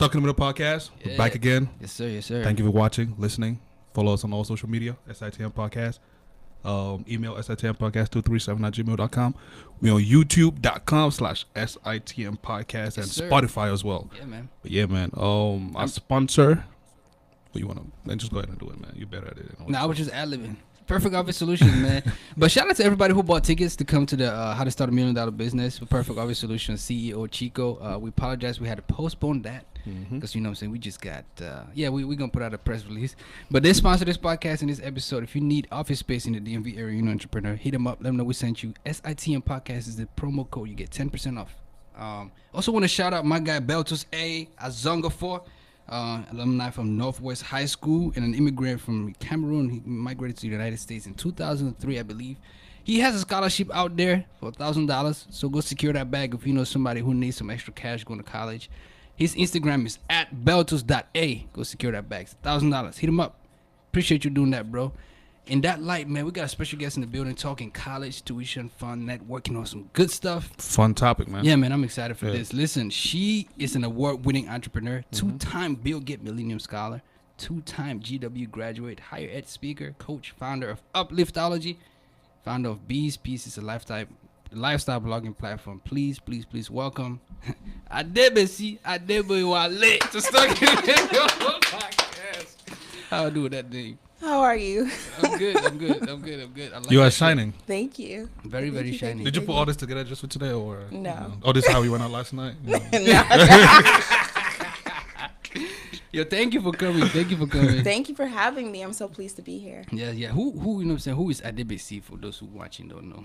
Talking About a Podcast. We're back again. Yes, sir. Yes, sir. Thank you for watching, listening. Follow us on all social media, SITM Podcast. Email sitmpodcast237@gmail.com. We're on youtube.com/SITM Podcast and sir. Spotify as well. Yeah, man. But yeah, man. Our sponsor. What you want to? Then just go ahead and do it, man. You're better at it. I was just ad-libbing. Perfect Office Solutions, man. But shout out to everybody who bought tickets to come to the How to Start $1 Million Business with Perfect Office Solutions CEO Chico. We apologize. We had to postpone that because, you know what I'm saying, we just got, we're going to put out a press release. But they sponsor this podcast and this episode. If you need office space in the DMV area, entrepreneur, hit them up. Let them know we sent you. SITM Podcast is the promo code. You get 10% off. Also want to shout out my guy, Beltus A. Azonga 4. Alumni from Northwest High School and an immigrant from Cameroon. He migrated to the United States in 2003, I believe. He has a scholarship out there for $1,000, so go secure that bag if you know somebody who needs some extra cash going to college. His Instagram is @beltus.a. Go secure that bag. It's $1,000. Hit him up. Appreciate you doing that, bro. In that light, man, we got a special guest in the building talking college, tuition, fun, networking on some good stuff. Fun topic, man. Yeah, man, I'm excited for this. Listen, she is an award-winning entrepreneur, two-time Bill Gates Millennium Scholar, two-time GW graduate, higher ed speaker, coach, founder of Upliftology, founder of Bees Pieces, a lifestyle blogging platform. Please welcome Adebisi Adeboyewale to Stuck in the Podcast. How I do with that name? How are you? I'm good. I like You are that shining. Thank you. Very, very shiny. Did you put all this together just for today, or No. Oh, this is how we went out last night. Yo, thank you for coming. Thank you for having me. I'm so pleased to be here. Yeah. Who you know what I'm saying? Who is Adebisi for those who watching don't know?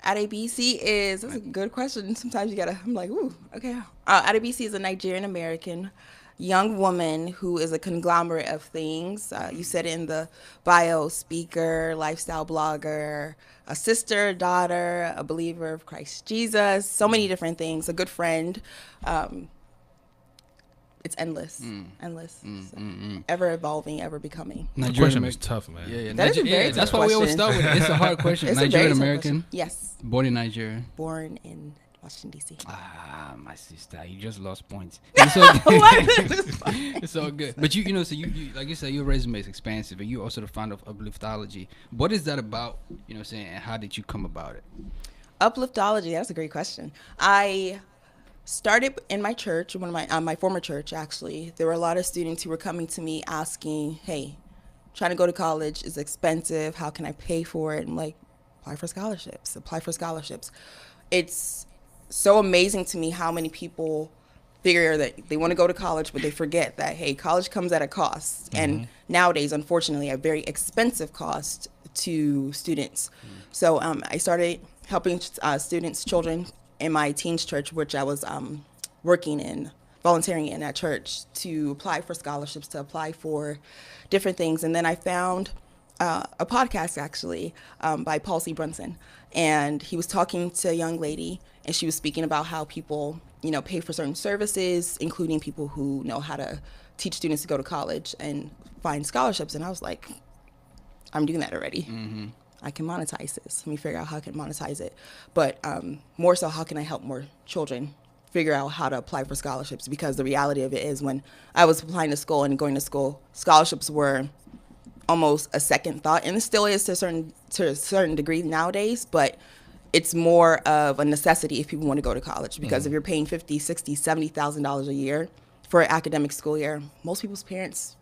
Adebisi that's a good question. Sometimes I'm like, ooh, okay. Adebisi is a Nigerian American young woman who is a conglomerate of things. You said it in the bio: speaker, lifestyle blogger, a sister, daughter, a believer of Christ Jesus, so many different things, a good friend. It's endless. Ever evolving, ever becoming. The question is tough, man. Yeah. That is a very tough That's why we always start with it. It's a hard question. It's Nigerian a very tough American. question. Yes. Born in Nigeria. Born in Washington, D.C. My sister, you just lost points. It's all good. It's all good. But you know, so you like you said, your resume is expansive, and you're also the founder of Upliftology. What is that about? You know what I'm saying? And how did you come about it? Upliftology, that's a great question. I started in my church, one of my former church, actually. There were a lot of students who were coming to me asking, hey, trying to go to college is expensive. How can I pay for it? I'm like, apply for scholarships. It's so amazing to me how many people figure that they want to go to college, but they forget that, hey, college comes at a cost. And nowadays, unfortunately, a very expensive cost to students. So I started helping students, children in my teens church, which I was volunteering in at church, to apply for scholarships, to apply for different things. And then I found a podcast, actually, by Paul C. Brunson. And he was talking to a young lady, and she was speaking about how people, pay for certain services, including people who know how to teach students to go to college and find scholarships. And I was like, I'm doing that already. I can monetize this. Let me figure out how I can monetize it. But more so, how can I help more children figure out how to apply for scholarships? Because the reality of it is, when I was applying to school and going to school, scholarships were almost a second thought, and it still is to a certain degree nowadays, but it's more of a necessity if people want to go to college. Because if you're paying $50,000, $60,000, $70,000 a year for an academic school year, most people's parents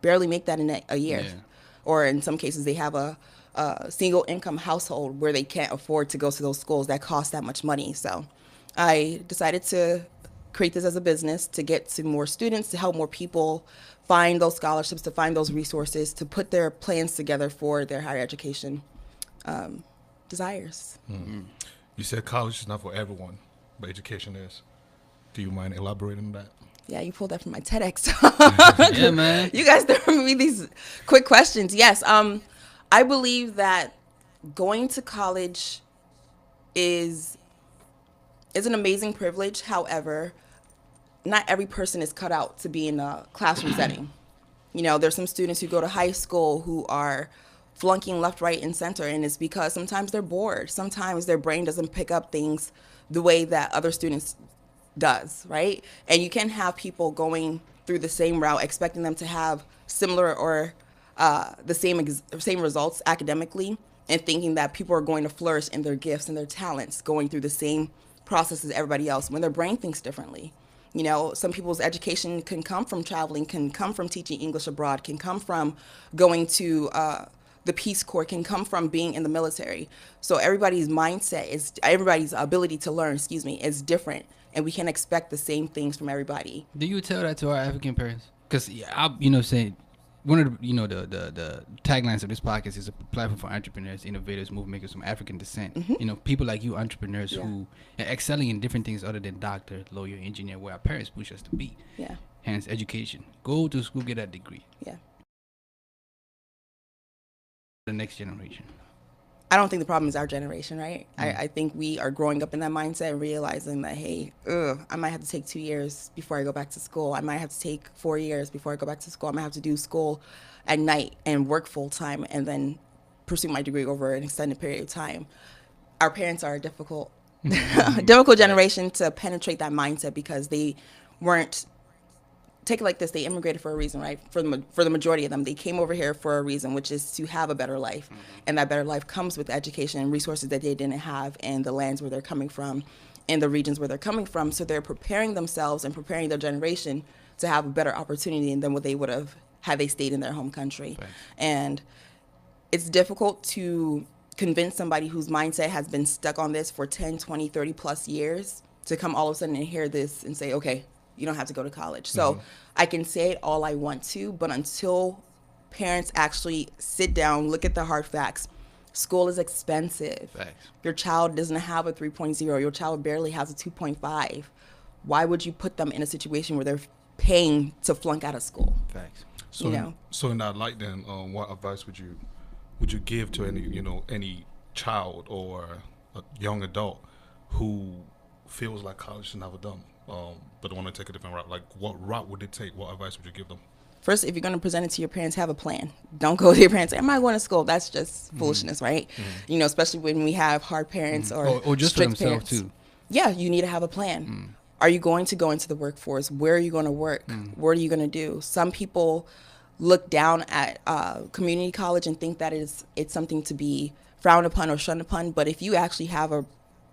barely make that in a year. Yeah. Or in some cases, they have a single income household where they can't afford to go to those schools that cost that much money. So I decided to create this as a business to get to more students, to help more people find those scholarships, to find those resources, to put their plans together for their higher education desires. You said college is not for everyone, but education is. Do you mind elaborating on that? Yeah, you pulled that from my TEDx. Yeah, man. You guys throw me these quick questions. Yes, I believe that going to college is an amazing privilege. However, not every person is cut out to be in a classroom setting. There's some students who go to high school who are flunking left, right, and center, and it's because sometimes they're bored. Sometimes their brain doesn't pick up things the way that other students does, right? And you can have people going through the same route, expecting them to have similar or the same results academically, and thinking that people are going to flourish in their gifts and their talents, going through the same process as everybody else when their brain thinks differently. You know, some people's education can come from traveling, can come from teaching English abroad, can come from going to the Peace Corps, can come from being in the military. So everybody's mindset everybody's ability to learn, is different, and we can expect the same things from everybody. Do you tell that to our African parents? Because saying one of the the taglines of this podcast is a platform for entrepreneurs, innovators, move makers from African descent. People like you, entrepreneurs who are excelling in different things other than doctor, lawyer, engineer, where our parents push us to be. Yeah. Hence education. Go to school, get that degree. Yeah. The next generation. I don't think the problem is our generation, right? I think we are growing up in that mindset and realizing that, hey, I might have to take 2 years before I go back to school. I might have to take 4 years before I go back to school. I might have to do school at night and work full time and then pursue my degree over an extended period of time. Our parents are a difficult generation to penetrate that mindset because they weren't. Take it like this: they immigrated for a reason, right? For the majority of them, they came over here for a reason, which is to have a better life, and that better life comes with education and resources that they didn't have in the lands where they're coming from, in the regions where they're coming from. So they're preparing themselves and preparing their generation to have a better opportunity than what they would have had they stayed in their home country. Right. And it's difficult to convince somebody whose mindset has been stuck on this for 10, 20, 30 plus years to come all of a sudden and hear this and say, okay, you don't have to go to college. So I can say it all I want to, but until parents actually sit down, look at the hard facts, school is expensive. Facts. Your child doesn't have a 3.0. Your child barely has a 2.5. Why would you put them in a situation where they're paying to flunk out of school? Facts. So, so in that light, then, what advice would you give to any child or a young adult who feels like college is never done, but want to take a different route? Like, what route would it take? What advice would you give them? First, if you're going to present it to your parents, have a plan. Don't go to your parents and say, am I going to school? That's just foolishness, right? Especially when we have hard parents or just for strict themselves parents. too. Yeah, you need to have a plan. Are you going to go into the workforce? Where are you going to work? What are you going to do? Some people look down at community college and think that it's something to be frowned upon or shunned upon. But if you actually have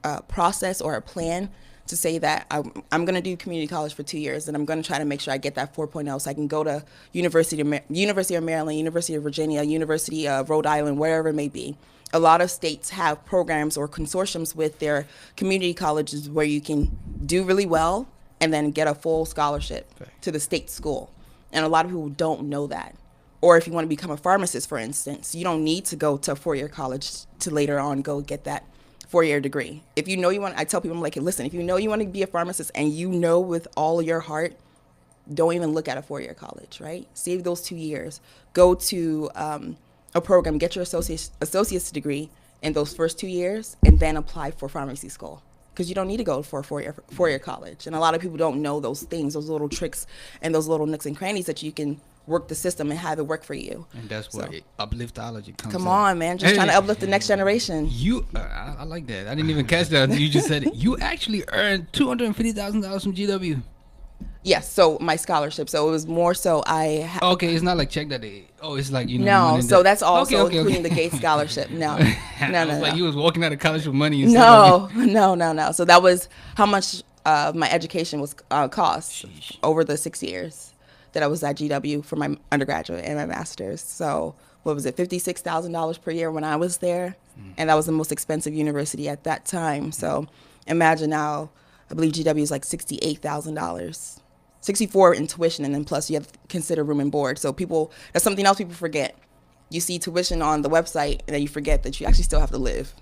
a process or a plan to say that I'm going to do community college for 2 years and I'm going to try to make sure I get that 4.0 so I can go to University of Maryland, University of Virginia, University of Rhode Island, wherever it may be. A lot of states have programs or consortiums with their community colleges where you can do really well and then get a full scholarship to the state school. And a lot of people don't know that. Or if you want to become a pharmacist, for instance, you don't need to go to a 4-year college to later on go get that 4-year degree. If you know I tell people, I'm like, hey, listen, if you know you want to be a pharmacist and you know with all your heart, don't even look at a 4-year college, right? Save those 2 years. Go to a program, get your associate's degree in those first 2 years, and then apply for pharmacy school. Because you don't need to go for a 4-year college. And a lot of people don't know those things, those little tricks and those little nooks and crannies that you can work the system and have it work for you. And that's where upliftology comes Come in. on, man. Just trying to uplift the next generation. I like that. I didn't even catch that. You just said it. You actually earned $250,000 from GW. Yes, so my scholarship. So it was more so okay, it's not like check that day. Oh, it's like, No, so that's also okay. including the Gates scholarship. No. No. Like you was walking out of college with money. No. So that was how much my education was cost over the 6 years that I was at GW for my undergraduate and my master's. So what was it, $56,000 per year when I was there? And that was the most expensive university at that time. So imagine now, I believe GW is like $68,000. 64 in tuition, and then plus you have to consider room and board. So that's something else people forget. You see tuition on the website, and then you forget that you actually still have to live.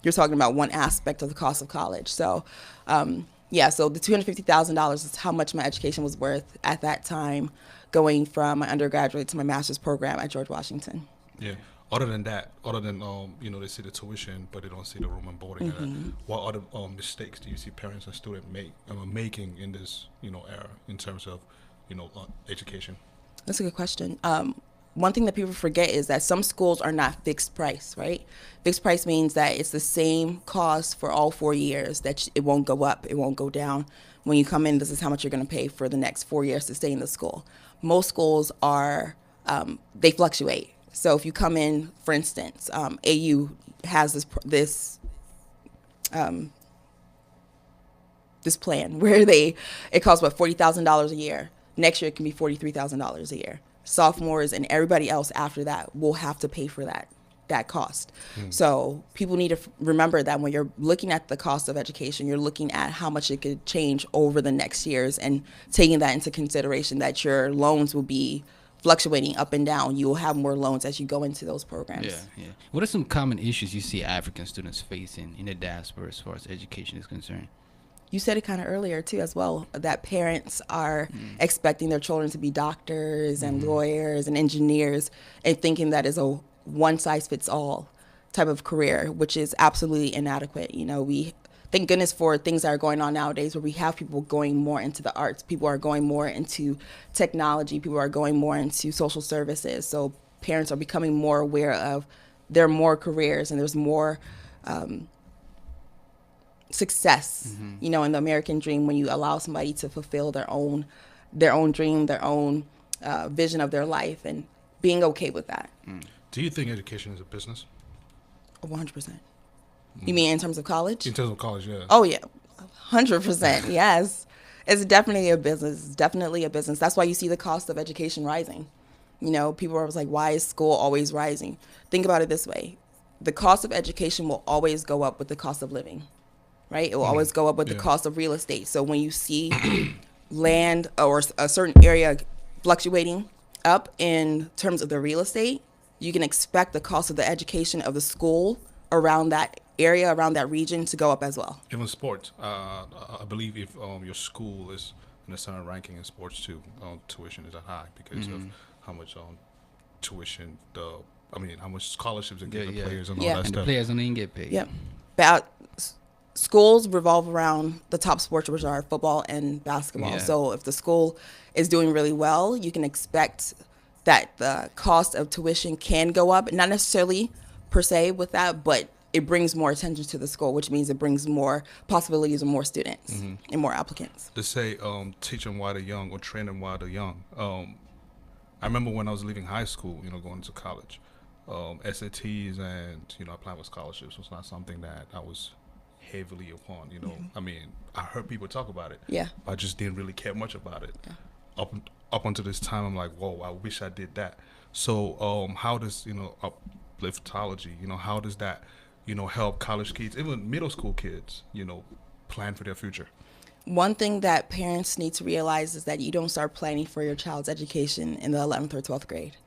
You're talking about one aspect of the cost of college. So, so the $250,000 is how much my education was worth at that time, going from my undergraduate to my master's program at George Washington. Yeah. Other than that, they see the tuition, but they don't see the room and boarding. What other mistakes do you see parents and students making in this, era in terms of, education? That's a good question. one thing that people forget is that some schools are not fixed price, right? Fixed price means that it's the same cost for all 4 years, that it won't go up, it won't go down. When you come in, this is how much you're going to pay for the next 4 years to stay in the school. Most schools are, they fluctuate. So if you come in, for instance, AU has this plan where it costs what, $40,000 a year. Next year it can be $43,000 a year. Sophomores and everybody else after that will have to pay for that cost. So people need to remember that when you're looking at the cost of education, you're looking at how much it could change over the next years, and taking that into consideration, that your loans will be fluctuating up and down. You will have more loans as you go into those programs. Yeah. What are some common issues you see African students facing in the diaspora as far as education is concerned? You said it kind of earlier too as well, that parents are expecting their children to be doctors and lawyers and engineers, and thinking that is a one size fits all type of career, which is absolutely inadequate. You know, we thank goodness for things that are going on nowadays where we have people going more into the arts, people are going more into technology, people are going more into social services. So parents are becoming more aware of there are more careers and there's more success, you know, in the American dream, when you allow somebody to fulfill their own dream, their own vision of their life, and being okay with that. Do you think education is a business? 100%. You mean in terms of college? In terms of college, yeah. Oh yeah, 100%. Yes, it's definitely a business. It's definitely a business. That's why you see the cost of education rising. You know, people are always like, why is school always rising? Think about it this way: the cost of education will always go up with the cost of living. Right? It will always go up with the cost of real estate. So when you see land or a certain area fluctuating up in terms of the real estate, you can expect the cost of the education of the school around that area, around that region, to go up as well. Even sports. I believe if your school is in a certain ranking in sports too, tuition is high because of how much tuition how much scholarships they give the players and all that And stuff. the players don't even get paid. Yeah. But schools revolve around the top sports, which are football and basketball. Yeah. So if the school is doing really well, you can expect that the cost of tuition can go up, not necessarily per se with that, but it brings more attention to the school, which means it brings more possibilities of more students and more applicants. They say teach them while they're young or train them while they're young. I remember when I was leaving high school, going to college, SATs and, applying for scholarships was not something that I was heavily upon, I mean, I heard people talk about it. Yeah. But I just didn't really care much about it. Yeah. Up until this time, I'm like, whoa, I wish I did that. So how does, Upliftology, how does that, help college kids, even middle school kids, plan for their future? One thing that parents need to realize is that you don't start planning for your child's education in the 11th or 12th grade.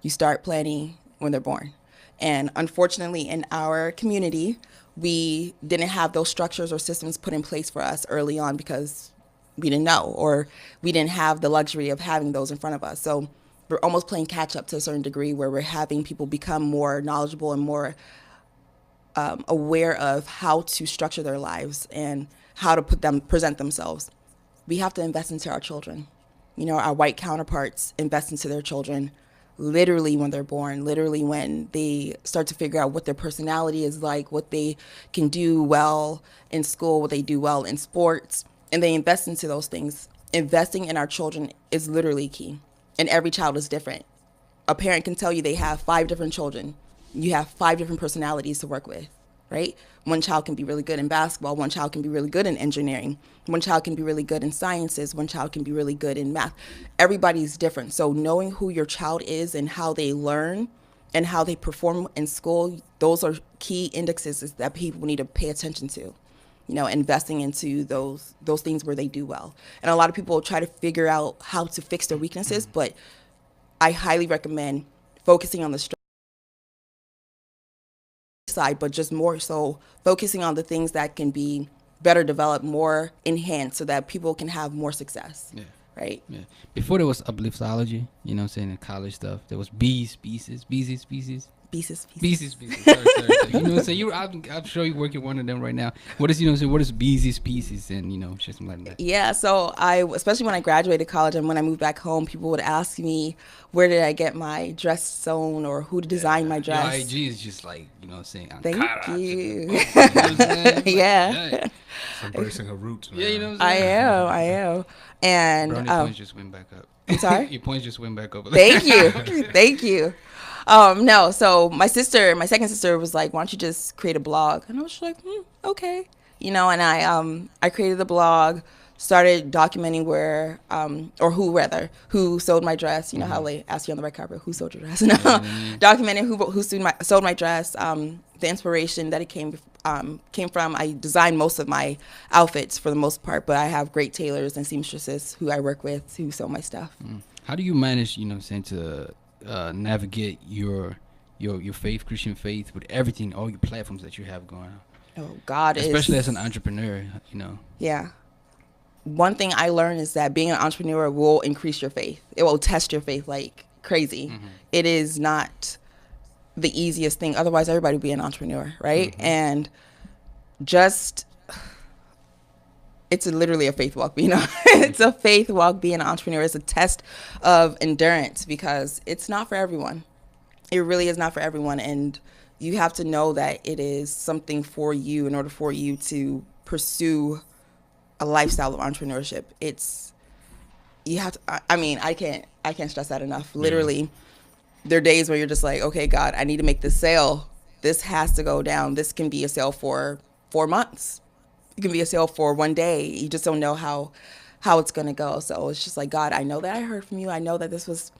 You start planning when they're born. And unfortunately, in our community, we didn't have those structures or systems put in place for us early on because we didn't know, or we didn't have the luxury of having those in front of us. So we're almost playing catch up to a certain degree, where we're having people become more knowledgeable and more aware of how to structure their lives and how to present themselves. We have to invest into our children. Our white counterparts invest into their children literally when they're born, literally when they start to figure out what their personality is like, what they can do well in school, what they do well in sports, and they invest into those things. Investing in our children is literally key, and every child is different. A parent can tell you they have 5 different children. You have 5 different personalities to work with, right? One child can be really good in basketball, one child can be really good in engineering, one child can be really good in sciences, one child can be really good in math. Everybody's different. So knowing who your child is and how they learn and how they perform in school, those are key indexes that people need to pay attention to. Investing into those things where they do well. And a lot of people try to figure out how to fix their weaknesses, but I highly recommend focusing on the side, but just more so focusing on the things that can be better developed, more enhanced, so that people can have more success. Yeah. Right? Yeah. Before there was Upliftology, saying in college stuff, there was species. Beezus. Beezus. Sorry. You know what I'm saying? I'm sure you work at one of them right now. What is, you know what I'm saying? What is Beezus? And, you know, shit, something like that. Yeah, so especially when I graduated college and when I moved back home, people would ask me, where did I get my dress sewn or who designed my dress? Your IG is just like, you know what I'm saying? Thank Ankara, you. you know what I'm saying? Like, Yeah. It's embracing her roots, man. Yeah, you know what I'm saying? I am. And Brownie points just went back up. I'm sorry? Your points just went back up. Thank you. Thank you. No, so my second sister was like, why don't you just create a blog? And I was like, okay. You know, and I created the blog, started documenting who sewed my dress. You know how they ask you on the red carpet, who sewed your dress? Documenting who sewed my dress, the inspiration that it came from. I designed most of my outfits for the most part, but I have great tailors and seamstresses who I work with who sew my stuff. How do you manage, you know what I'm saying, to navigate your faith, Christian faith, with everything, all your platforms that you have going on? Oh, God, especially as an entrepreneur, you know. Yeah. One thing I learned is that being an entrepreneur will increase your faith. It will test your faith like crazy. It is not the easiest thing. Otherwise, everybody would be an entrepreneur, right? And it's literally a faith walk. It's a faith walk being an entrepreneur. It's a test of endurance because it's not for everyone. It really is not for everyone. And you have to know that it is something for you in order for you to pursue a lifestyle of entrepreneurship. I can't stress that enough. Literally, there are days where you're just like, okay, God, I need to make this sale. This has to go down. This can be a sale for 4 months. It can be a sale for one day. You just don't know how it's going to go. So it's just like, God, I know that I heard from you. I know that this was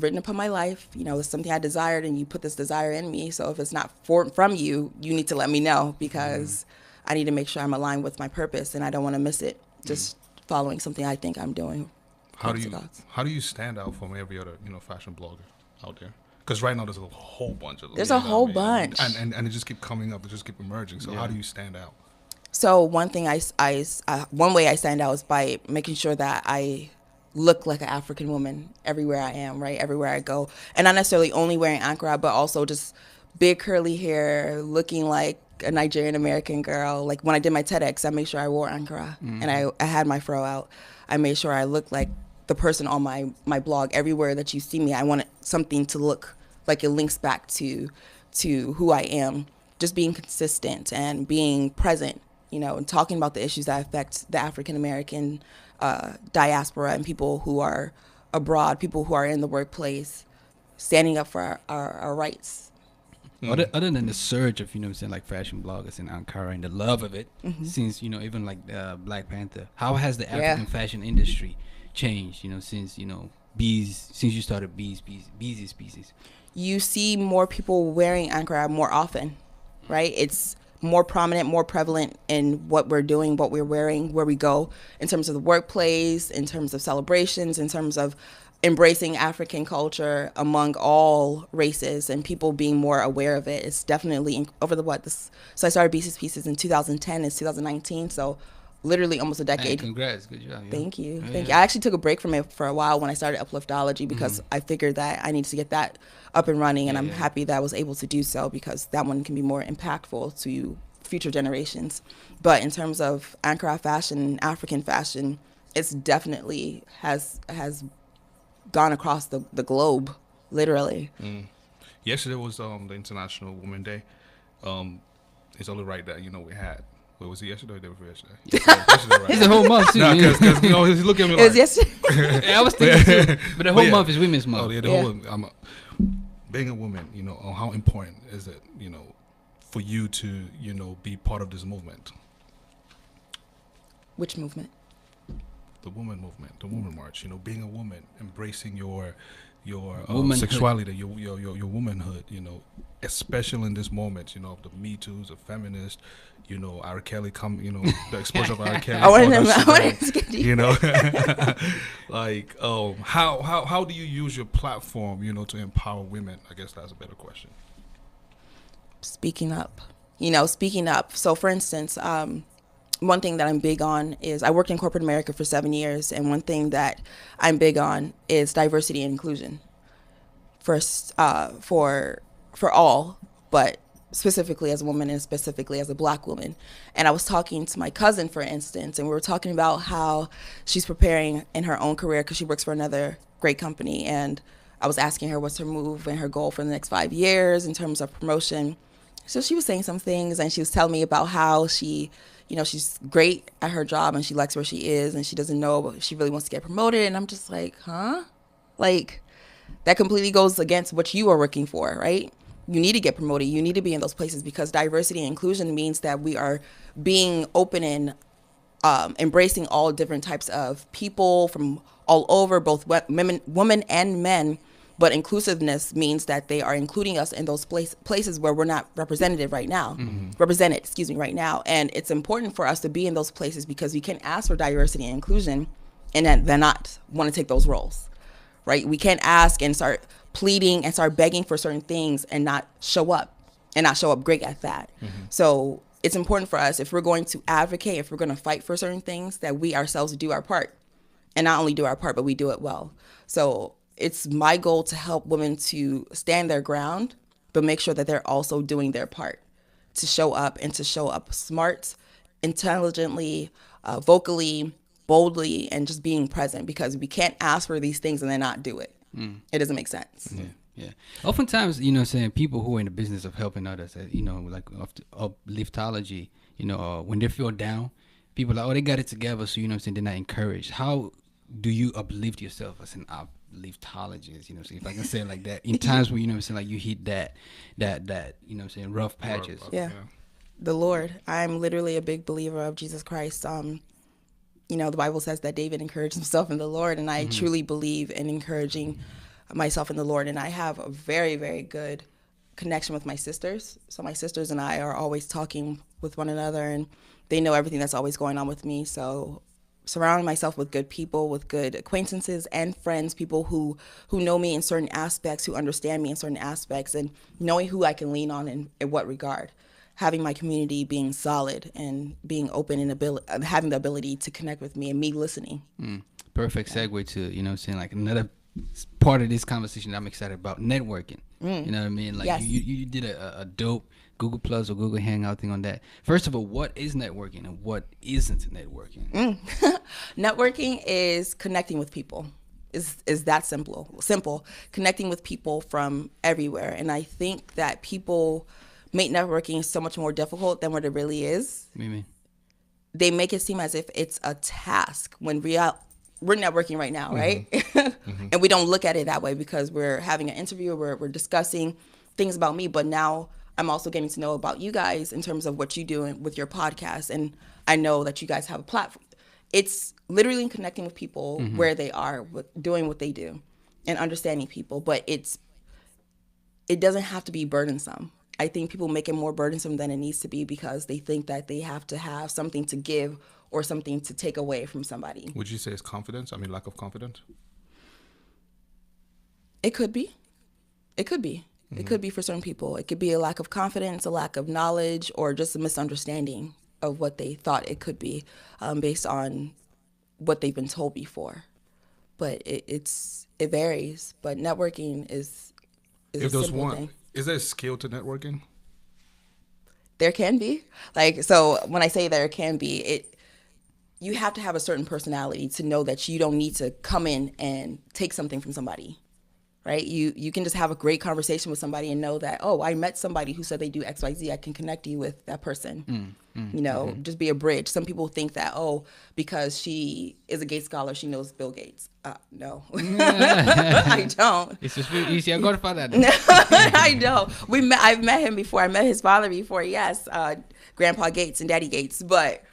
written upon my life. You know, it's something I desired and you put this desire in me. So if it's not from you, you need to let me know because I need to make sure I'm aligned with my purpose and I don't want to miss it just following something I think I'm doing. How do you stand out from every other, fashion blogger out there? Because right now there's a whole bunch of them. There's a whole bunch. And it just keep coming up. It just keep emerging. So how do you stand out? So one thing one way I stand out is by making sure that I look like an African woman everywhere I am, right? Everywhere I go. And not necessarily only wearing Ankara, but also just big curly hair, looking like a Nigerian American girl. Like when I did my TEDx, I made sure I wore Ankara and I had my fro out. I made sure I looked like the person on my blog. Everywhere that you see me, I want something to look like it links back to who I am. Just being consistent and being present, and talking about the issues that affect the African American diaspora and people who are abroad, people who are in the workplace, standing up for our rights. Other than the surge of, like fashion bloggers in Ankara and the love of it, since, even like Black Panther, how has the African fashion industry changed, since, since you started Beezus Pieces? You see more people wearing Ankara more often, right? It's more prominent, more prevalent in what we're doing, what we're wearing, where we go, in terms of the workplace, in terms of celebrations, in terms of embracing African culture among all races and people being more aware of it. It's definitely over so I started Beezus Pieces in 2010, it's 2019, so literally almost a decade. Hey, congrats, good job. Yeah. Thank you. I actually took a break from it for a while when I started Upliftology because I figured that I needed to get that up and running, and I'm happy that I was able to do so because that one can be more impactful to future generations. But in terms of Ankara fashion, African fashion, it's definitely has gone across the globe, literally. Yesterday was the International Women's Day. It's only right that we had. What was it, yesterday or the day before yesterday? Yesterday, right? It's a whole month too. Because he's looking at me like. It was yesterday. Yeah, I was thinking too. But the whole month is Women's Month. Oh yeah, the whole. Being a woman, how important is it, for you to, be part of this movement? Which movement? The woman movement, the woman march. Being a woman, embracing your sexuality, your womanhood. Especially in this moment, of the Me Too's, the feminists. R. Kelly the exposure of R. Kelly. I wanted to get you. Like, how do you use your platform, to empower women? I guess that's a better question. Speaking up. So, for instance, one thing that I'm big on is I worked in corporate America for 7 years, and one thing that I'm big on is diversity and inclusion. For for all, but specifically as a woman and specifically as a black woman. And I was talking to my cousin, for instance, and we were talking about how she's preparing in her own career because she works for another great company. And I was asking her what's her move and her goal for the next 5 years in terms of promotion. So she was saying some things, and she was telling me about how she, she's great at her job and she likes where she is and she doesn't know if she really wants to get promoted. And I'm just like, huh? Like, that completely goes against what you are working for, right? You need to get promoted. You need to be in those places because diversity and inclusion means that we are being open and embracing all different types of people from all over, both women and men. But inclusiveness means that they are including us in those places where we're not represented right now. Right now. And it's important for us to be in those places because we can ask for diversity and inclusion and then not want to take those roles, right? We can't ask and start pleading and start begging for certain things and not show up great at that. So it's important for us, if we're going to advocate, if we're going to fight for certain things, that we ourselves do our part, and not only do our part, but we do it well. So it's my goal to help women to stand their ground, but make sure that they're also doing their part to show up, and to show up smart, intelligently, vocally, boldly, and just being present, because we can't ask for these things and then not do it. It doesn't make sense. Yeah. Oftentimes, people who are in the business of helping others, like upliftology, when they feel down, people are like, oh, they got it together. So, they're not encouraged. How do you uplift yourself as an upliftologist? If I can say it like that, in times where, like you hit that, rough patches. Yeah. The Lord. I'm literally a big believer of Jesus Christ. The Bible says that David encouraged himself in the Lord, and I truly believe in encouraging myself in the Lord. And I have a very, very good connection with my sisters. So my sisters and I are always talking with one another, and they know everything that's always going on with me. So surrounding myself with good people, with good acquaintances and friends, people who know me in certain aspects, who understand me in certain aspects, and knowing who I can lean on in what regard. Having my community being solid and being open and having the ability to connect with me and me listening. Perfect segue to, like another part of this conversation that I'm excited about, networking. You know what I mean? Like Yes. you did a dope Google Plus or Google Hangout thing on that. First of all, what is networking and what isn't networking? Networking is connecting with people. Is that simple. Connecting with people from everywhere. And I think that people make networking so much more difficult than what it really is. What do you mean? They make it seem as if it's a task when we're networking right now, right? And we don't look at it that way because we're having an interview, we're discussing things about me, but now I'm also getting to know about you guys in terms of what you do with your podcast, and I know that you guys have a platform. It's literally connecting with people where they are, doing what they do, and understanding people, but it doesn't have to be burdensome. I think people make it more burdensome than it needs to be because they think that they have to have something to give or something to take away from somebody. Would you say it's confidence? Lack of confidence? It could be. It could be. It could be for certain people. It could be a lack of confidence, a lack of knowledge, or just a misunderstanding of what they thought it could be based on what they've been told before. But it varies. But networking is If a there's simple one, thing. is there a skill to networking? There can be. So when I say there can be, you have to have a certain personality to know that you don't need to come in and take something from somebody, right? You can just have a great conversation with somebody and know that, oh, I met somebody who said they do X, Y, Z. I can connect you with that person. Just be a bridge. Some people think that, oh, because she is a Gates scholar, she knows Bill Gates. No, I don't. It's just easy. I'm going to find out. I don't. I've met him before. I met his father before. Yes, Grandpa Gates and Daddy Gates. But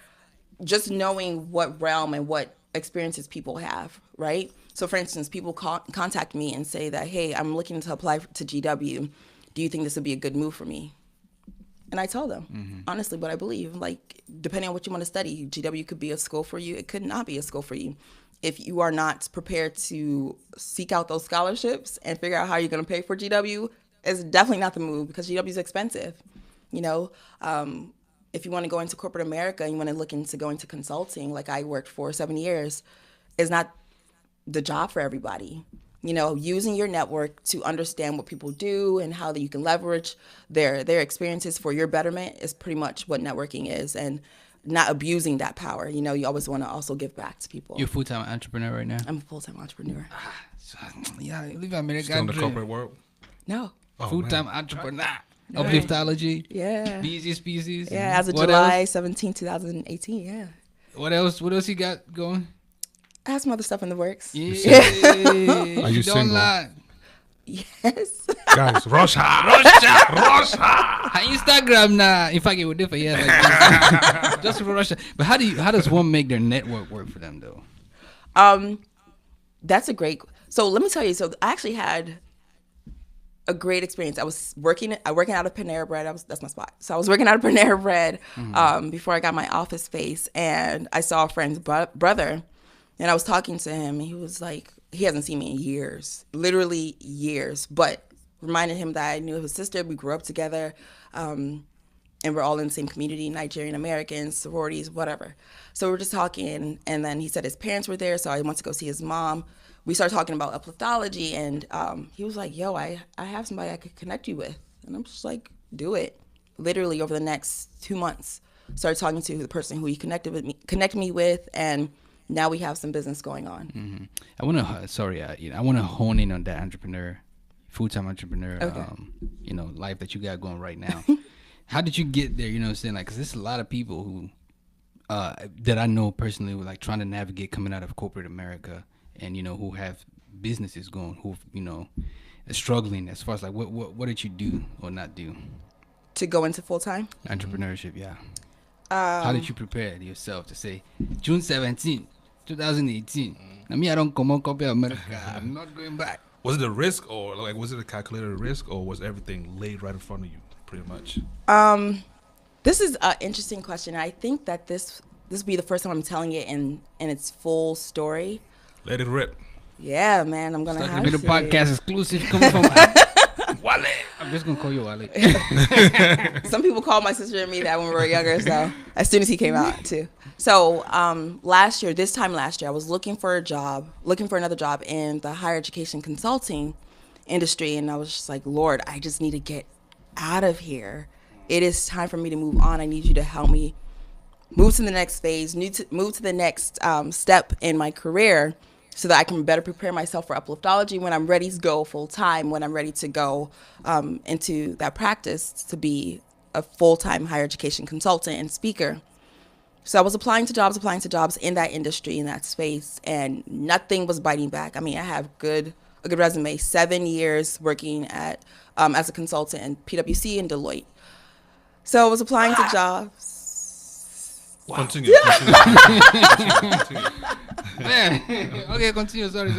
just knowing what realm and what experiences people have, right? So, for instance, people contact me and say that, hey, I'm looking to apply to GW. Do you think this would be a good move for me? And I tell them, honestly, what I believe. Like, depending on what you want to study, GW could be a school for you. It could not be a school for you. If you are not prepared to seek out those scholarships and figure out how you're going to pay for GW, it's definitely not the move because GW is expensive. If you want to go into corporate America and you want to look into going to consulting, like I worked for 7 years, is not the job for everybody. using your network to understand what people do and how that you can leverage their experiences for your betterment is pretty much what networking is, and not abusing that power. You always want to also give back to people. You're a full-time entrepreneur right now? I'm a full-time entrepreneur. Yeah, live American Still in the dream. corporate world. No. Oh, Full-time man. entrepreneur. Right. Upliftology. Yeah. Busy species. Yeah, as of What July else? 17, 2018, yeah. What else you got going? I have some other stuff in the works. Yeah. Are you Don't single? lie. Yes. Guys, Rocha. Rocha. Her Instagram now. In fact, it would differ. Yeah, like just for Russia. But how does one make their network work for them though? That's a great. So let me tell you. So I actually had a great experience. I was working out of Panera Bread. That's my spot. So I was working out of Panera Bread before I got my office space, and I saw a friend's brother, and I was talking to him, and he was like, he hasn't seen me in years, literally years, but reminded him that I knew his sister. We grew up together, and we're all in the same community, Nigerian Americans, sororities, whatever. So we were just talking, and then he said his parents were there, so I went to go see his mom. We started talking about upliftology, and he was like, yo, I have somebody I could connect you with. And I'm just like, do it. Literally over the next 2 months, started talking to the person who he connected me with, and now we have some business going on. Mm-hmm. I want to hone in on that entrepreneur, full-time entrepreneur, Okay. Life that you got going right now. How did you get there? You know what I'm saying? Like, 'cause there's a lot of people who, that I know personally, were like trying to navigate coming out of corporate America, and who have businesses going, who are struggling as far as like what did you do or not do? To go into full-time? Entrepreneurship, yeah. How did you prepare yourself to say June 17, 2018? I mean, I don't come on corporate America. I'm not going back. Was it a risk, or like was it a calculated risk, or was everything laid right in front of you, pretty much? This is an interesting question. I think that this will be the first time I'm telling it in its full story. Let it rip. Yeah, man, I'm gonna It's have like a to. little podcast exclusive coming from Wale. I'm just gonna call you Wale. Some people called my sister and me that when we were younger. So as soon as he came out too. So this time last year, I was looking for another job in the higher education consulting industry, and I was just like, Lord, I just need to get out of here. It is time for me to move on. I need you to help me move to the next phase, move to the next step in my career, so that I can better prepare myself for upliftology when I'm ready to go full time, when I'm ready to go into that practice to be a full-time higher education consultant and speaker. So I was applying to jobs in that industry, in that space, and nothing was biting back. I mean, I have a good resume, 7 years working at as a consultant in PwC and Deloitte. So I was applying to jobs. Wow. Continue. Continue. Man. Okay, continue. Sorry.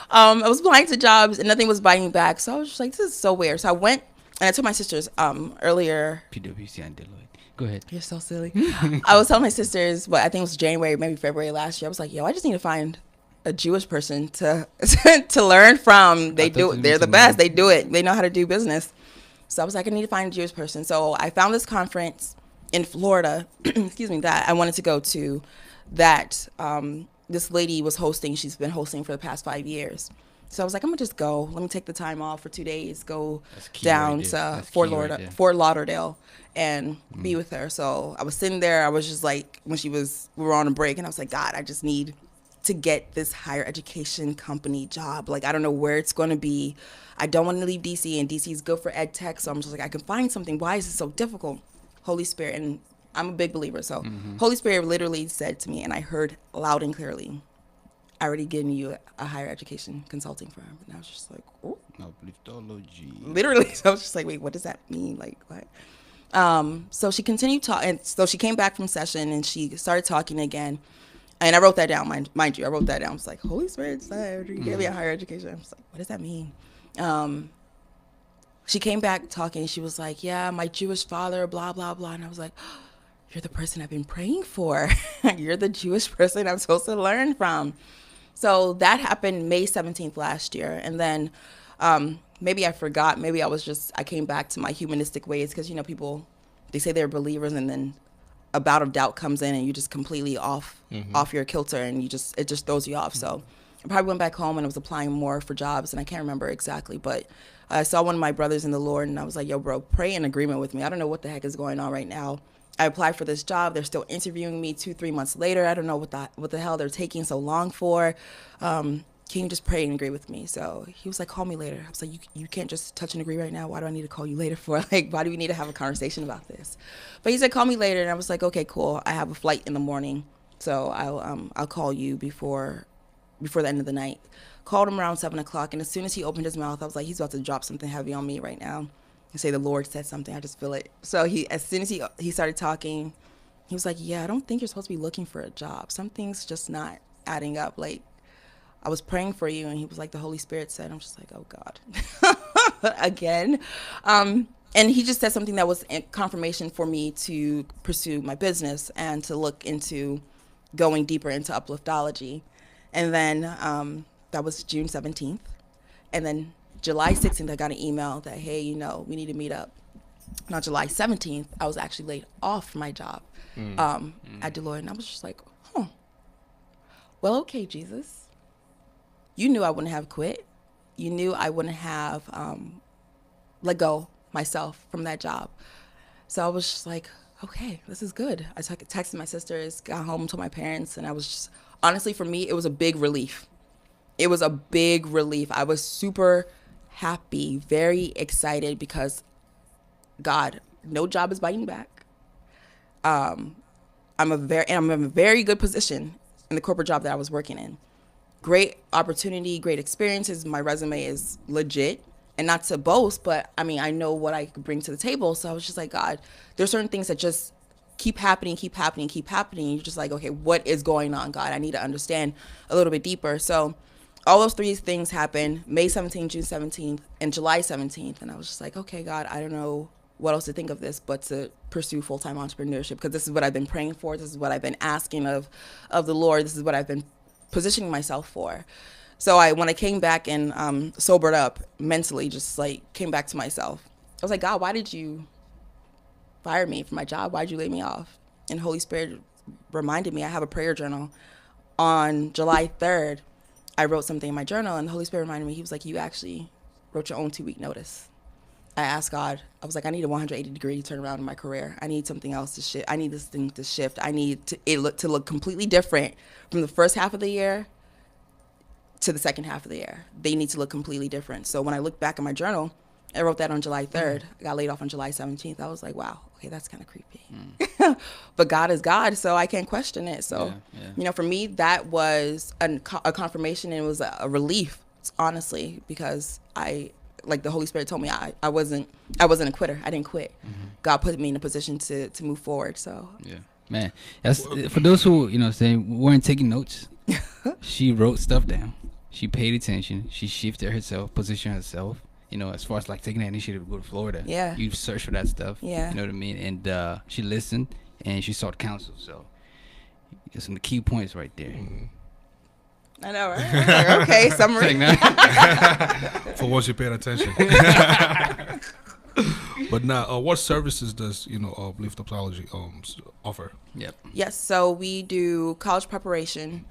I was applying to jobs and nothing was biting back. So I was just like, this is so weird. So I went and I told my sisters earlier. PwC and Deloitte. Go ahead. You're so silly. I was telling my sisters, but I think it was January, maybe February last year. I was like, yo, I just need to find a Jewish person to to learn from. They're the best. They do it. They know how to do business. So I was like, I need to find a Jewish person. So I found this conference in Florida, excuse me, that I wanted to go to, that this lady was hosting. She's been hosting for the past 5 years. So I was like, I'm gonna just go. Let me take the time off for 2 days, go down to Fort Lauderdale and be with her. So I was sitting there. I was just like, we were on a break, and I was like, God, I just need to get this higher education company job. Like, I don't know where it's gonna be. I don't want to leave DC, and DC is good for ed tech. So I'm just like, I can find something. Why is it so difficult? Holy Spirit, and I'm a big believer. So Holy Spirit literally said to me, and I heard loud and clearly, I already given you a higher education consulting firm. And I was just like, oh. Upliftology. Literally. So I was just like, wait, what does that mean? Like, what? So she continued talking. And so she came back from session and she started talking again. And I wrote that down, mind you. I wrote that down. I was like, Holy Spirit said you gave me a higher education. I was like, what does that mean? She came back talking. She was like, yeah, my Jewish father, blah, blah, blah. And I was like, oh, you're the person I've been praying for. You're the Jewish person I'm supposed to learn from. So that happened May 17th last year. And then maybe I forgot. Maybe I came back to my humanistic ways because, people, they say they're believers and then a bout of doubt comes in and you just completely off your kilter and it just throws you off. So I probably went back home and I was applying more for jobs, and I can't remember exactly, but I saw one of my brothers in the Lord, and I was like, yo, bro, pray in agreement with me. I don't know what the heck is going on right now. I applied for this job. They're still interviewing me 2-3 months later. I don't know what the hell they're taking so long for. Can you just pray and agree with me? So he was like, call me later. I was like, you can't just touch and agree right now. Why do I need to call you later for? Like, why do we need to have a conversation about this? But he said, call me later. And I was like, okay, cool. I have a flight in the morning, so I'll call you before the end of the night. Called him around 7 o'clock, and as soon as he opened his mouth, I was like, he's about to drop something heavy on me right now. And say the Lord said something. I just feel it. So as soon as he started talking, he was like, yeah, I don't think you're supposed to be looking for a job. Something's just not adding up. Like, I was praying for you, and he was like, the Holy Spirit said. I'm just like, oh God, again. And he just said something that was confirmation for me to pursue my business and to look into going deeper into upliftology. And then that was June 17th. And then July 16th, I got an email that, hey, we need to meet up. And on July 17th, I was actually laid off from my job at Deloitte. And I was just like, well, okay, Jesus. You knew I wouldn't have quit. You knew I wouldn't have let go myself from that job. So I was just like, okay, this is good. I texted my sisters, got home, told my parents, and I was just, honestly, for me, it was a big relief. It was a big relief. I was super happy, very excited, because God, no job is biting back. I'm in a very good position in the corporate job that I was working in. Great opportunity, great experiences. My resume is legit, and not to boast, but I mean, I know what I could bring to the table. So I was just like, God, there's certain things that just keep happening. You're just like, okay, what is going on, God? I need to understand a little bit deeper. So all those three things happened, May 17th, June 17th, and July 17th. And I was just like, okay, God, I don't know what else to think of this but to pursue full-time entrepreneurship, because this is what I've been praying for. This is what I've been asking of the Lord. This is what I've been positioning myself for. So when I came back and sobered up mentally, just like came back to myself, I was like, God, why did you fire me from my job? Why did you lay me off? And Holy Spirit reminded me, I have a prayer journal. On July 3rd, I wrote something in my journal, and the Holy Spirit reminded me, he was like, you actually wrote your own 2-week notice. I asked God, I was like, I need a 180-degree turnaround in my career. I need something else to shift. I need this thing to shift. I need it to look completely different from the first half of the year to the second half of the year. They need to look completely different. So when I look back at my journal, I wrote that on July 3rd. I got laid off on July 17th. I was like, wow, okay, that's kind of creepy. But God is God, so I can't question it. So, for me, that was a confirmation, and it was a relief, honestly, because like the Holy Spirit told me, I wasn't a quitter. I didn't quit. God put me in a position to move forward. So man, that's for those who weren't taking notes. She wrote stuff down. She paid attention. She shifted herself, positioned herself. As far as like taking that initiative to go to Florida. Yeah. You searched for that stuff. Yeah. You know what I mean? And she listened and she sought counsel. So there's some key points right there. I know, right? I was like, okay, summary. For once you paid attention. But now, what services does Upliftology offer? Yep. Yes, so we do college preparation,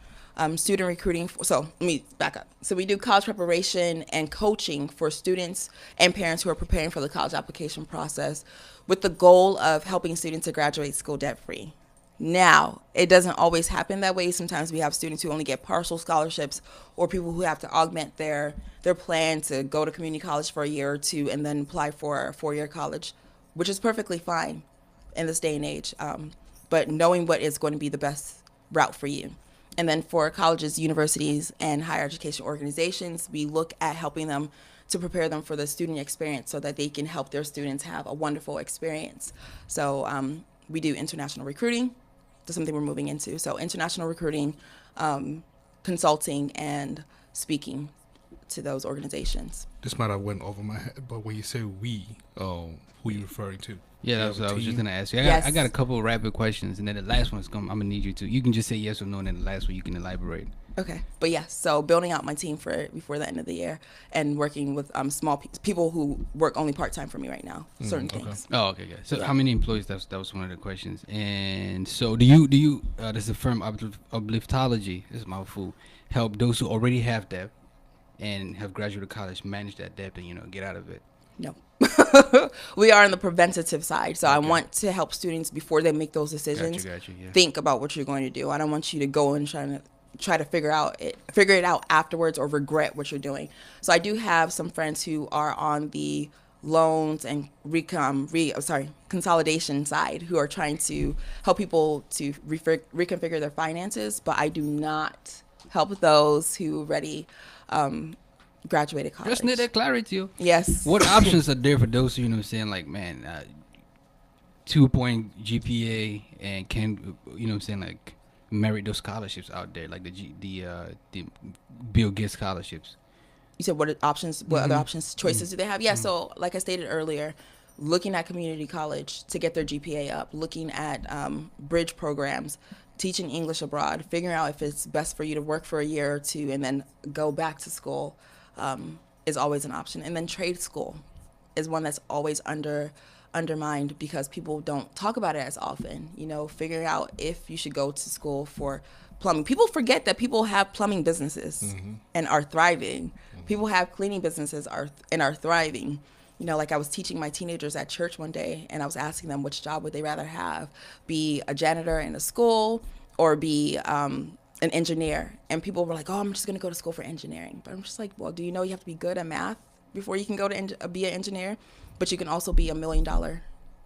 student recruiting. So let me back up. So we do college preparation and coaching for students and parents who are preparing for the college application process, with the goal of helping students to graduate school debt-free. Now, it doesn't always happen that way. Sometimes we have students who only get partial scholarships, or people who have to augment their plan to go to community college for a year or two and then apply for a 4-year college, which is perfectly fine in this day and age. But knowing what is going to be the best route for you. And then for colleges, universities, and higher education organizations, we look at helping them to prepare them for the student experience so that they can help their students have a wonderful experience. So we do international recruiting. That's something we're moving into. So international recruiting, consulting, and speaking to those organizations. This might have went over my head, but when you say we, who are you referring to? Yeah, that's what I was just gonna ask you. Yes. I got a couple of rapid questions, and then the last one's I'm gonna need you to. You can just say yes or no, and then the last one you can elaborate. Okay, but yes, so building out my team for before the end of the year, and working with people who work only part time for me right now. Certain okay. things. Oh, okay, good. So Yeah. how many employees? That was one of the questions. And so do you does the firm Upliftology, this is my mouthful, help those who already have debt and have graduated college manage that debt and get out of it? No. We are on the preventative side. So I Okay. want to help students before they make those decisions. Got you. Yeah. Think about what you're going to do. I don't want you to go and try to figure it out afterwards or regret what you're doing. So I do have some friends who are on the loans and consolidation side who are trying to help people to reconfigure their finances, but I do not help those who already graduated college. Just need that clarity. Yes. What options are there for those who, like, man, 2-point GPA and can, like, merit those scholarships out there, like the Bill Gates scholarships? You said what other options, choices do they have? Yeah, so like I stated earlier, looking at community college to get their GPA up, looking at bridge programs, teaching English abroad, figuring out if it's best for you to work for a year or two and then go back to school is always an option. And then trade school is one that's always undermined because people don't talk about it as often. Figuring out if you should go to school for plumbing. People forget that people have plumbing businesses and are thriving. People have cleaning businesses and are thriving. Like I was teaching my teenagers at church one day, and I was asking them which job would they rather have, be a janitor in a school or be an engineer. And people were like, oh, I'm just going to go to school for engineering. But I'm just like, well, do you know you have to be good at math before you can go to be an engineer? But you can also be $1 million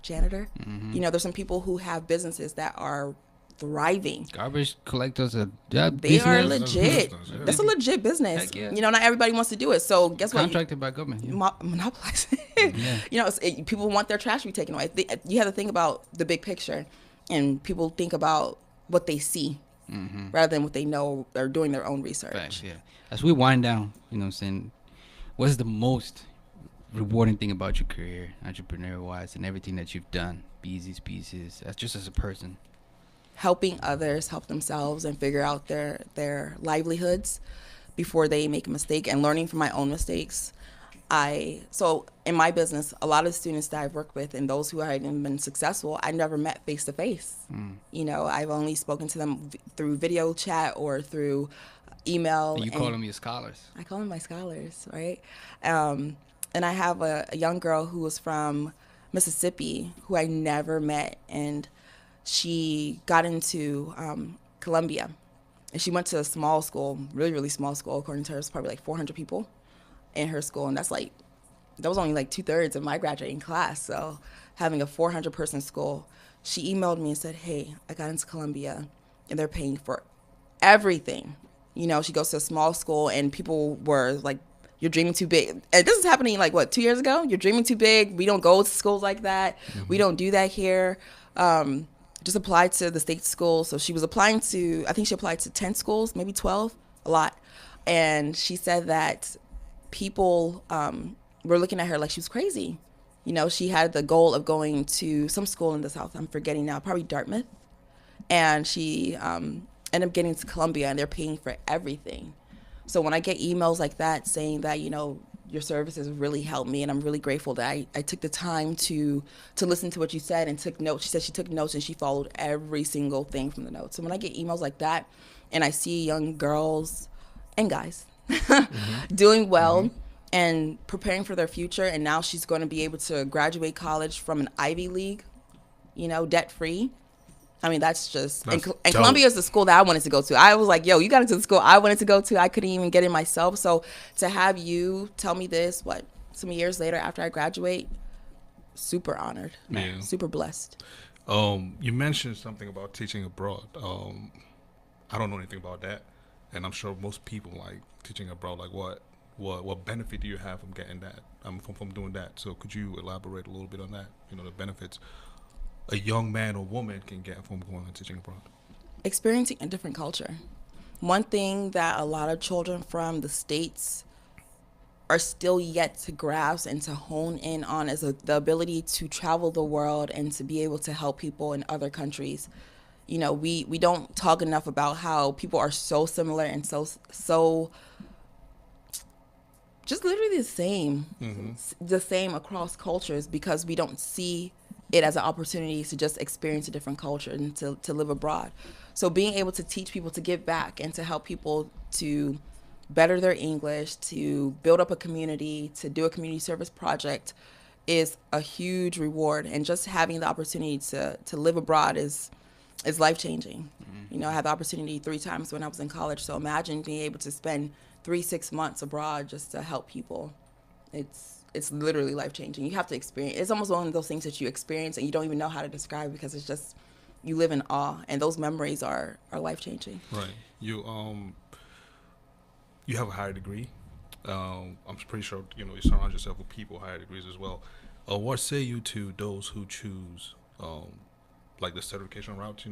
janitor. There's some people who have businesses that are thriving. Garbage collectors are They are business legit. Business, yeah. That's a legit business. Heck yeah. Not everybody wants to do it. So guess what? contracted by government. Yeah. Monopolize. Yeah. People want their trash to be taken away. You have to think about the big picture, and people think about what they see rather than what they know. They're doing their own research. Facts, yeah. As we wind down, what's the most rewarding thing about your career, entrepreneur-wise, and everything that you've done, Beezy's Pieces, just as a person? Helping others help themselves and figure out their livelihoods before they make a mistake, and learning from my own mistakes. So in my business, a lot of students that I've worked with and those who have been successful, I never met face to face. I've only spoken to them through video chat or through email. You call them your scholars. I call them my scholars, right? And I have a young girl who was from Mississippi who I never met, and she got into Columbia, and she went to a small school, really, really small school. According to her, it's probably like 400 people in her school, and that was only like 2/3 of my graduating class. So having a 400-person school, she emailed me and said, hey, I got into Columbia, and they're paying for everything. She goes to a small school, and people were like, you're dreaming too big. And this is happening 2 years ago? You're dreaming too big. We don't go to schools like that. We don't do that here. Just applied to the state school. So she was applying to, I think she applied to 10 schools, maybe 12, a lot. And she said that people were looking at her like she was crazy. She had the goal of going to some school in the South. I'm forgetting now, probably Dartmouth. And she ended up getting to Columbia, and they're paying for everything. So when I get emails like that saying that, your services really helped me, and I'm really grateful that I took the time to listen to what you said and took notes. She said she took notes and she followed every single thing from the notes. So when I get emails like that and I see young girls and guys doing well and preparing for their future, and now she's going to be able to graduate college from an Ivy League, debt free. I mean, that's and Columbia is the school that I wanted to go to. I was like, yo, you got into the school I wanted to go to. I couldn't even get in myself. So to have you tell me this, some years later after I graduate, super honored, Yeah. super blessed. You mentioned something about teaching abroad. I don't know anything about that, and I'm sure most people like teaching abroad. Like, what benefit do you have from getting that? From doing that. So could you elaborate a little bit on that? The benefits a young man or woman can get from going and teaching abroad. Experiencing a different culture. One thing that a lot of children from the States are still yet to grasp and to hone in on is the ability to travel the world and to be able to help people in other countries. we don't talk enough about how people are so similar and so just literally the same across cultures, because we don't see it as an opportunity to just experience a different culture and to live abroad. So being able to teach people to give back and to help people to better their English, to build up a community, to do a community service project is a huge reward. And just having the opportunity to live abroad is life-changing. I had the opportunity 3 times when I was in college. So imagine being able to spend 3-6 months abroad just to help people. It's literally life-changing. You have to experience. It's almost one of those things that you experience and you don't even know how to describe, because it's just, you live in awe, and those memories are life-changing. Right. You have a higher degree. I'm pretty sure you surround yourself with people higher degrees as well. What say you to those who choose like the certification route?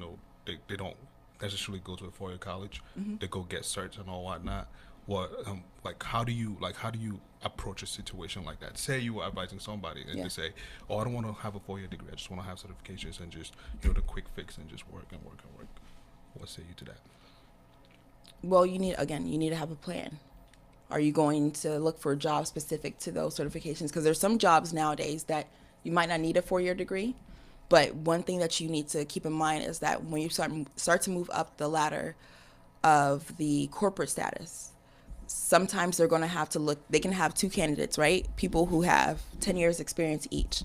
They don't necessarily go to a 4-year college. They go get certs and all whatnot. What how do you approach a situation like that? Say you were advising somebody and they say, "Oh, I don't want to have a 4-year degree. I just want to have certifications and just the quick fix and just work and work and work." What say you to that? Well, you need to have a plan. Are you going to look for a job specific to those certifications? Because there's some jobs nowadays that you might not need a 4-year degree. But one thing that you need to keep in mind is that when you start to move up the ladder of the corporate status, sometimes they're going to have to look. They can have 2 candidates, right? People who have 10 years experience each.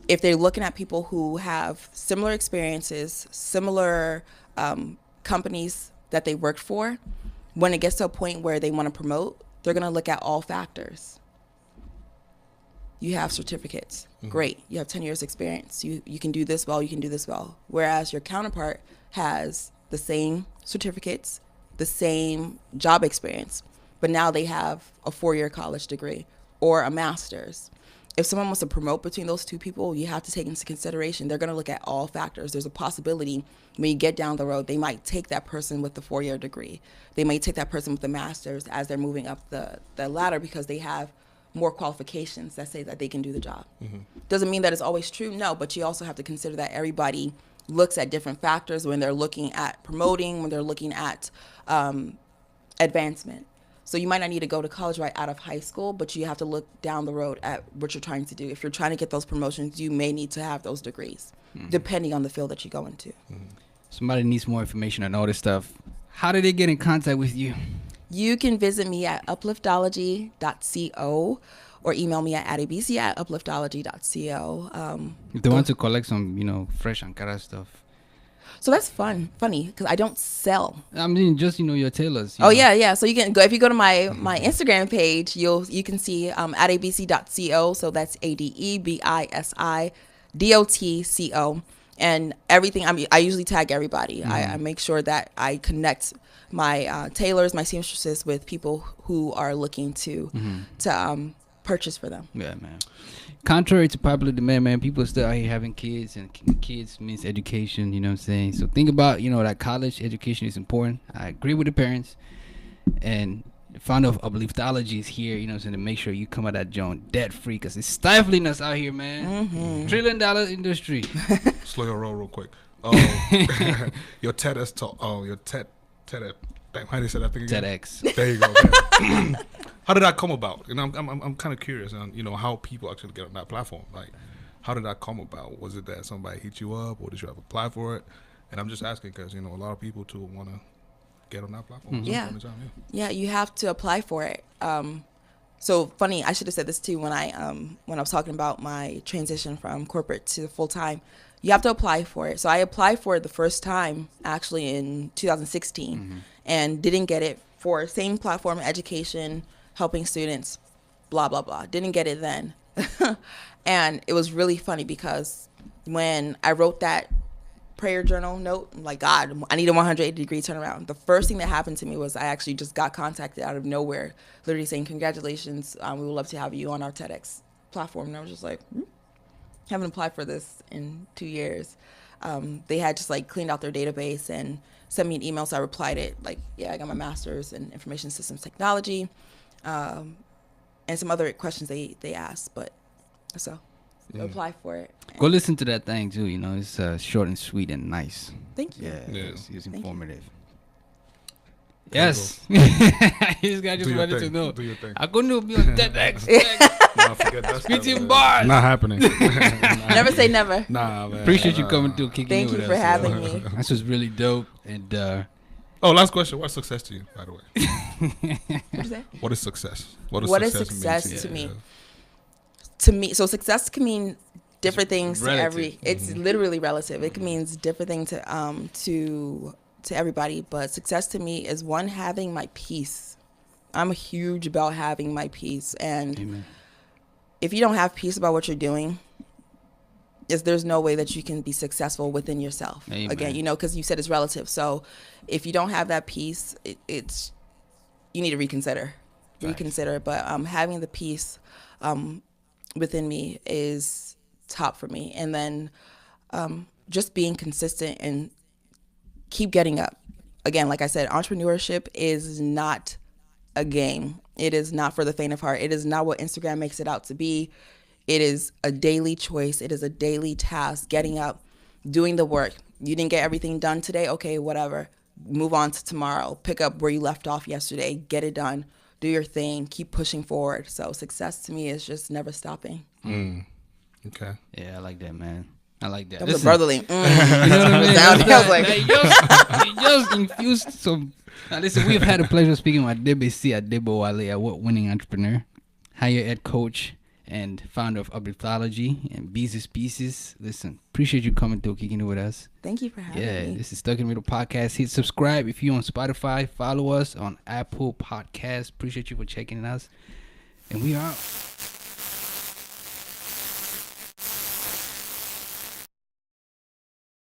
If they're looking at people who have similar experiences, similar companies that they worked for, when it gets to a point where they want to promote, they're going to look at all factors. You have certificates. Great. You have 10 years experience. You can do this well, you can do this well. Whereas your counterpart has the same certificates, the same job experience, but now they have a 4-year college degree or a master's. If someone wants to promote between those 2 people, you have to take into consideration they're going to look at all factors. There's a possibility when you get down the road, they might take that person with the 4-year degree. They may take that person with the master's as they're moving up the ladder, because they have more qualifications that say that they can do the job. Doesn't mean that it's always true, no, but you also have to consider that everybody looks at different factors when they're looking at promoting, when they're looking at advancement. So you might not need to go to college right out of high school, but you have to look down the road at what you're trying to do. If you're trying to get those promotions, you may need to have those degrees, depending on the field that you go into. Somebody needs more information on all this stuff. How do they get in contact with you? You can visit me at upliftology.co or email me at adabc@upliftology.co. If they want to collect some, fresh Ankara stuff. So that's funny, because I don't sell. I mean, just, your tailors. Yeah. So you can go, if you go to my Instagram page, you can see adabc.co. So that's ADEBISIDOTCO. And everything, I usually tag everybody. I make sure that I connect my tailors, my seamstresses with people who are looking to purchase for them. Yeah, man. Contrary to popular demand, man, people still out here having kids, and kids means education, you know what I'm saying? So think about, that college education is important. I agree with the parents. And the founder of Upliftology is here, you know what I'm saying, to make sure you come out that joint debt free, because it's stifling us out here, man. $1 trillion industry. Slow your roll real quick. Your TEDx talk. Your TED. How do you say that thing again? TEDx. There you go. How did that come about? And I'm kind of curious on how people actually get on that platform. Like, how did that come about? Was it that somebody hit you up, or did you have to apply for it? And I'm just asking because a lot of people too want to get on that platform. Yeah, you have to apply for it. So funny, I should have said this too when I was talking about my transition from corporate to full time. You have to apply for it. So I applied for it the first time actually in 2016 and didn't get it for same platform, education, helping students, blah, blah, blah. Didn't get it then. And it was really funny because when I wrote that prayer journal note, I'm like, God, I need a 180-degree turnaround. The first thing that happened to me was I actually just got contacted out of nowhere, literally saying, congratulations, we would love to have you on our TEDx platform. And I was just like, haven't applied for this in 2 years. They had just cleaned out their database and sent me an email, so I replied it I got my master's in information systems technology, and some other questions they asked, but so. apply for it. Go listen to that thing too. You know, it's short and sweet and nice. Thank you. Yeah. It's you. informative. There you Yes. This guy Do just your wanted to thing. know. Do your thing. I'm going to be on TEDx. Nah, forget that Spitting stuff, man. bars. Not happening. Never say never. Nah, man. Appreciate you coming through, kicking Thank it you with for us. having me. This was really dope. And Oh, last question. What's success to you, by the way? What is that? What is success? What is success mean to me? you? To me, so success can mean different things to relative. every. It's literally relative. It means different things to everybody. But success to me is one, having my peace. I'm huge about having my peace, and Amen. if you don't have peace about what you're doing, there's no way that you can be successful within yourself. Amen. Again, you know, because you said it's relative. So if you don't have that peace, it's you need to reconsider. But having the peace within me is top for me. And then just being consistent and keep getting up. Again, like I said, entrepreneurship is not a game. It is not for the faint of heart. It is not what Instagram makes it out to be. It is a daily choice. It is a daily task, getting up, doing the work. You didn't get everything done today? Okay, whatever. Move on to tomorrow. Pick up where you left off yesterday. Get it done. Do your thing. Keep pushing forward. So success to me is just never stopping. Okay. Yeah, I like that, man. I like that. That was Listen, brotherly. You know what I mean? Sound- I was like- You just infused some. Now listen, we've had the pleasure of speaking with Adebisi Adebowale, award-winning entrepreneur, higher ed coach, and founder of Updriftology and Beezus Pieces. Listen, appreciate you coming through, kicking it with us. Thank you for having Yeah, me. this is Stuck in the Middle Podcast. Hit subscribe if you're on Spotify. Follow us on Apple Podcasts. Appreciate you for checking us. And we are out.